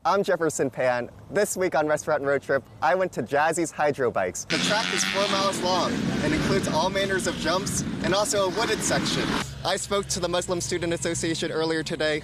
I'm Jefferson Pan. This week on Restaurant Road Trip, I went to Jazzy's Hydro Bikes. The track is 4 miles long and includes all manners of jumps and also a wooded section. I spoke to the Muslim Student Association earlier today.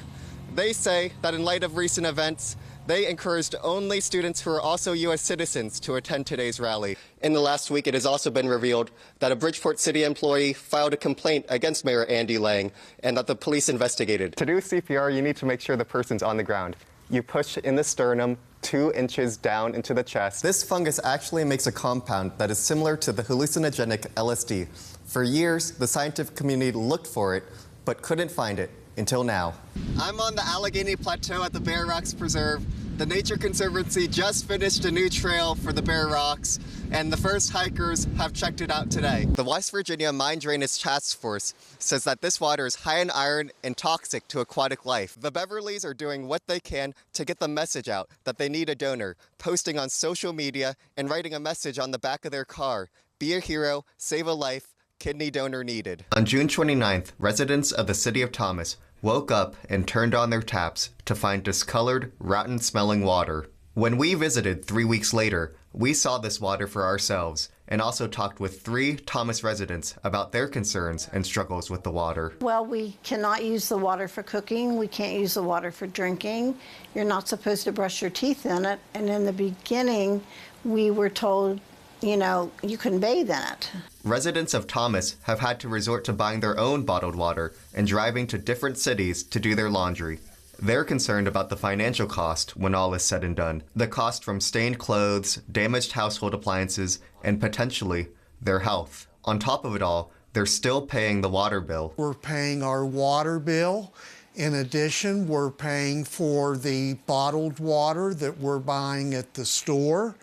They say that in light of recent events, they encouraged only students who are also U.S. citizens to attend today's rally. In the last week, it has also been revealed that a Bridgeport City employee filed a complaint against Mayor Andy Lang and that the police investigated. To do CPR, you need to make sure the person's on the ground. You push in the sternum 2 inches down into the chest. This fungus actually makes a compound that is similar to the hallucinogenic LSD. For years, the scientific community looked for it, but couldn't find it until now. I'm on the Allegheny Plateau at the Bear Rocks Preserve. The Nature Conservancy just finished a new trail for the Bear Rocks, and the first hikers have checked it out today. The West Virginia Mine Drainage Task Force says that this water is high in iron and toxic to aquatic life. The Beverleys are doing what they can to get the message out that they need a donor, posting on social media and writing a message on the back of their car. Be a hero, save a life, kidney donor needed. On June 29th, residents of the city of Thomas woke up and turned on their taps to find discolored, rotten-smelling water. When we visited 3 weeks later, we saw this water for ourselves and also talked with 3 Thomas residents about their concerns and struggles with the water. Well, we cannot use the water for cooking. We can't use the water for drinking. You're not supposed to brush your teeth in it. And in the beginning, we were told, you know, you can bathe in it. Residents of Thomas have had to resort to buying their own bottled water and driving to different cities to do their laundry. They're concerned about the financial cost when all is said and done. The cost from stained clothes, damaged household appliances, and potentially their health. On top of it all, they're still paying the water bill. We're paying our water bill. In addition, we're paying for the bottled water that we're buying at the store.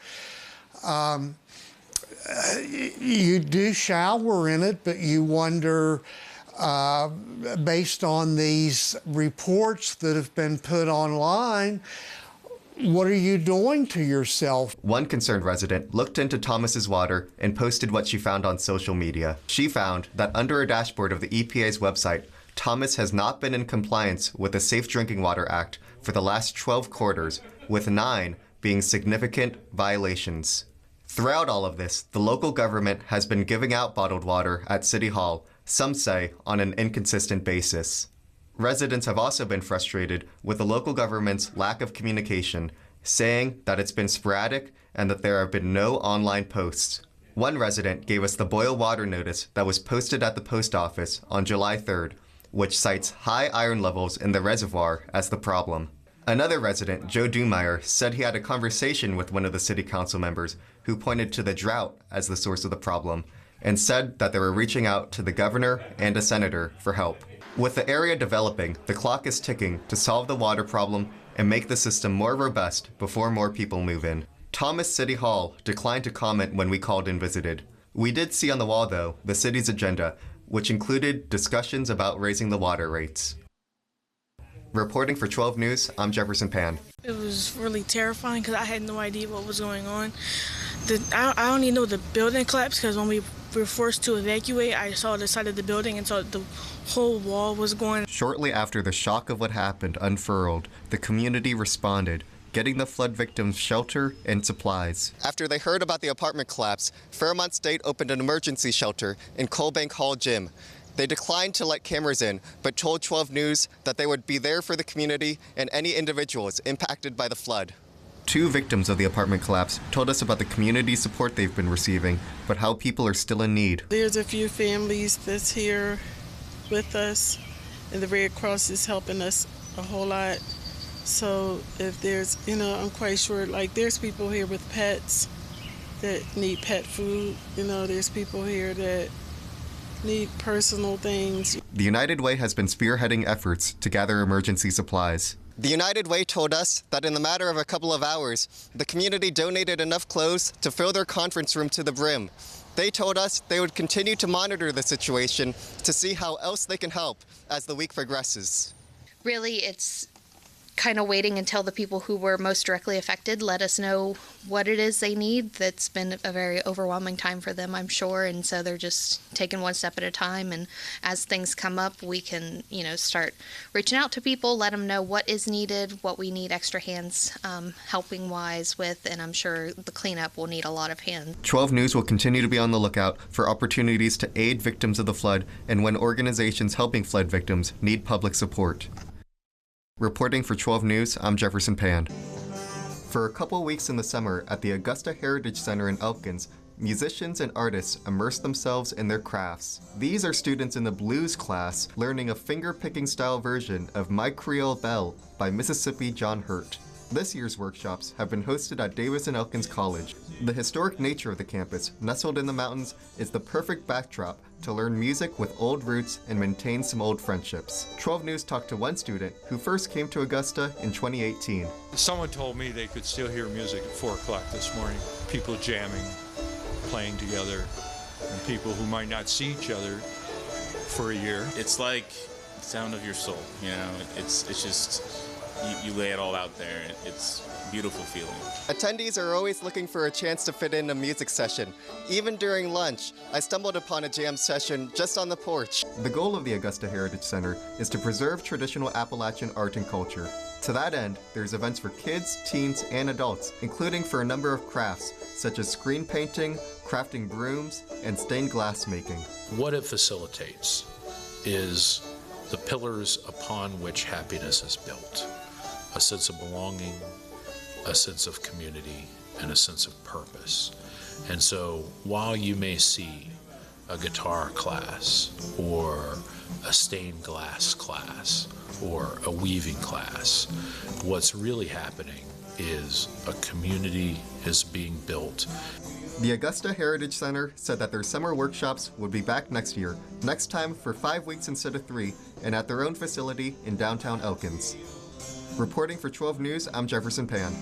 You do shower in it, but you wonder, based on these reports that have been put online, what are you doing to yourself? One concerned resident looked into Thomas's water and posted what she found on social media. She found that under a dashboard of the EPA's website, Thomas has not been in compliance with the Safe Drinking Water Act for the last 12 quarters, with 9 being significant violations. Throughout all of this, the local government has been giving out bottled water at City Hall, some say on an inconsistent basis. Residents have also been frustrated with the local government's lack of communication, saying that it's been sporadic and that there have been no online posts. One resident gave us the boil water notice that was posted at the post office on July 3rd, which cites high iron levels in the reservoir as the problem. Another resident, Joe Dumeyer, said he had a conversation with one of the city council members who pointed to the drought as the source of the problem and said that they were reaching out to the governor and a senator for help. With the area developing, the clock is ticking to solve the water problem and make the system more robust before more people move in. Thomas City Hall declined to comment when we called and visited. We did see on the wall, though, the city's agenda, which included discussions about raising the water rates. Reporting for 12 News, I'm Jefferson Pan. It was really terrifying because I had no idea what was going on. I only know the building collapsed because when we were forced to evacuate, I saw the side of the building and saw the whole wall was going. Shortly after the shock of what happened unfurled, the community responded, getting the flood victims shelter and supplies. After they heard about the apartment collapse, Fairmont State opened an emergency shelter in Colbank Hall Gym. They declined to let cameras in, but told 12 News that they would be there for the community and any individuals impacted by the flood. 2 victims of the apartment collapse told us about the community support they've been receiving, but how people are still in need. There's a few families that's here with us, and the Red Cross is helping us a whole lot. So if there's, I'm quite sure, like there's people here with pets that need pet food. There's people here that need personal things. The United Way has been spearheading efforts to gather emergency supplies. The United Way told us that in the matter of a couple of hours, the community donated enough clothes to fill their conference room to the brim. They told us they would continue to monitor the situation to see how else they can help as the week progresses. Really, it's kind of waiting until the people who were most directly affected let us know what it is they need. That's been a very overwhelming time for them, I'm sure, and so they're just taking one step at a time, and as things come up, we can, start reaching out to people, let them know what is needed, what we need extra hands helping wise with, and I'm sure the cleanup will need a lot of hands. 12 News will continue to be on the lookout for opportunities to aid victims of the flood and when organizations helping flood victims need public support. Reporting for 12 News, I'm Jefferson Pan. For a couple weeks in the summer at the Augusta Heritage Center in Elkins, musicians and artists immerse themselves in their crafts. These are students in the blues class learning a finger-picking style version of My Creole Belle by Mississippi John Hurt. This year's workshops have been hosted at Davis and Elkins College. The historic nature of the campus, nestled in the mountains, is the perfect backdrop to learn music with old roots and maintain some old friendships. 12 News talked to one student who first came to Augusta in 2018. Someone told me they could still hear music at 4 o'clock this morning. People jamming, playing together, and people who might not see each other for a year. It's like the sound of your soul, it's just, you lay it all out there. It's a beautiful feeling. Attendees are always looking for a chance to fit in a music session. Even during lunch, I stumbled upon a jam session just on the porch. The goal of the Augusta Heritage Center is to preserve traditional Appalachian art and culture. To that end, there's events for kids, teens, and adults, including for a number of crafts, such as screen painting, crafting brooms, and stained glass making. What it facilitates is the pillars upon which happiness is built. A sense of belonging, a sense of community, and a sense of purpose. And so while you may see a guitar class or a stained glass class or a weaving class, what's really happening is a community is being built. The Augusta Heritage Center said that their summer workshops would be back next year, next time for 5 weeks instead of 3, and at their own facility in downtown Elkins. Reporting for 12 News, I'm Jefferson Pan.